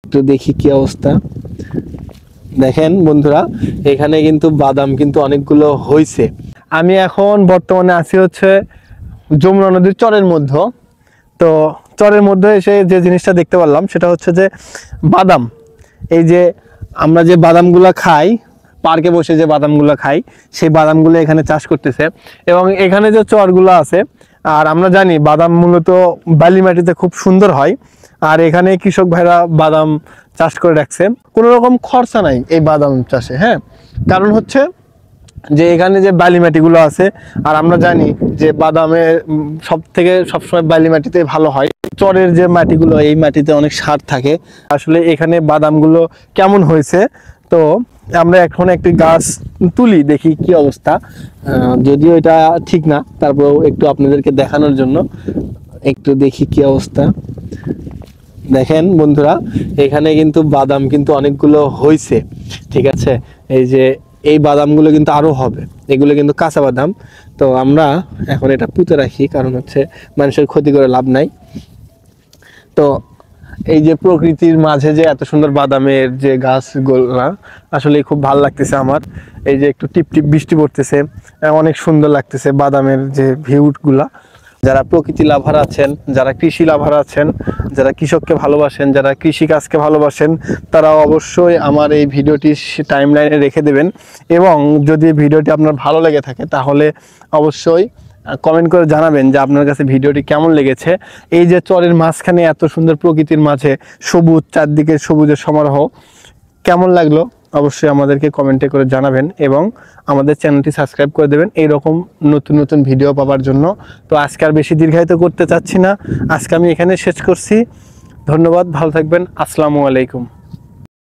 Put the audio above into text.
একটু দেখি কি অবস্থা। দেখেন বন্ধুরা, এখানে কিন্তু বাদাম কিন্তু অনেকগুলো হয়েছে। আমি এখন বর্তমানে আছি হচ্ছে যমুনা নদীর চরের মধ্যে। তো চরের মধ্যে এসে যে জিনিসটা দেখতে পারলাম সেটা হচ্ছে যে বাদাম। এই যে আমরা যে বাদামগুলো খাই, পার্কে বসে যে বাদামগুলো খাই, সেই বাদামগুলো এখানে চাষ করতেছে। এবং এখানে যে চরগুলো আছে, আর আমরা জানি বাদাম মূলত বালি মাটিতে খুব সুন্দর হয়। আর এখানে কৃষক ভাইরা বাদাম চাষ করে রাখছে, কোনো রকম খরচা নাই এই বাদাম চাষে। হ্যাঁ, কারণ হচ্ছে যে এখানে যে বালি মাটিগুলো আছে, আর আমরা জানি যে বাদামের সবসময় বালি মাটিতে ভালো হয়। চরের যে মাটিগুলো, এই মাটিতে অনেক সার থাকে। আসলে এখানে বাদামগুলো কেমন হয়েছে, তো আমরা এখন একটি গাছ তুলি, দেখি কি অবস্থা। যদিও এটা ঠিক না, তারপরেও একটু আপনাদেরকে দেখানোর জন্য একটু দেখি কি অবস্থা। দেখেন বন্ধুরা, এখানে কিন্তু বাদাম কিন্তু অনেকগুলো হয়েছে, ঠিক আছে। এই যে এই বাদামগুলো কিন্তু আরো হবে, এগুলো কিন্তু কাঁচা বাদাম। তো আমরা এখন এটা পুঁতে রাখি, কারণ হচ্ছে মানুষের ক্ষতি করে লাভ নাই। তো এই যে প্রকৃতির মাঝে যে এত সুন্দর বাদামের যে গাছগুলো, আসলে খুব ভালো লাগতেছে আমার। এই যে একটু টিপ টিপ বৃষ্টি পড়তেছে, অনেক সুন্দর লাগতেছে বাদামের যে ভিউগুলা। যারা প্রকৃতি লাভার আছেন, যারা কৃষি লাভার আছেন, যারা কৃষককে ভালোবাসেন, যারা কৃষিকাজকে ভালোবাসেন, তারা অবশ্যই আমার এই ভিডিওটি টাইমলাইনে রেখে দেবেন। এবং যদি ভিডিওটি আপনার ভালো লেগে থাকে তাহলে অবশ্যই কমেন্ট করে জানাবেন যে আপনার কাছে ভিডিওটি কেমন লেগেছে। এই যে চরের মাঝখানে এত সুন্দর প্রকৃতির মাঝে সবুজ, চারদিকে সবুজের সমারোহ, কেমন লাগলো অবশ্যই আমাদেরকে কমেন্টে করে জানাবেন। এবং আমাদের চ্যানেলটি সাবস্ক্রাইব করে দেবেন এইরকম নতুন নতুন ভিডিও পাওয়ার জন্য। তো আজকে আর বেশি দীর্ঘায়িত করতে চাচ্ছি না, আজকে আমি এখানে শেষ করছি। ধন্যবাদ, ভালো থাকবেন, আসসালামু আলাইকুম।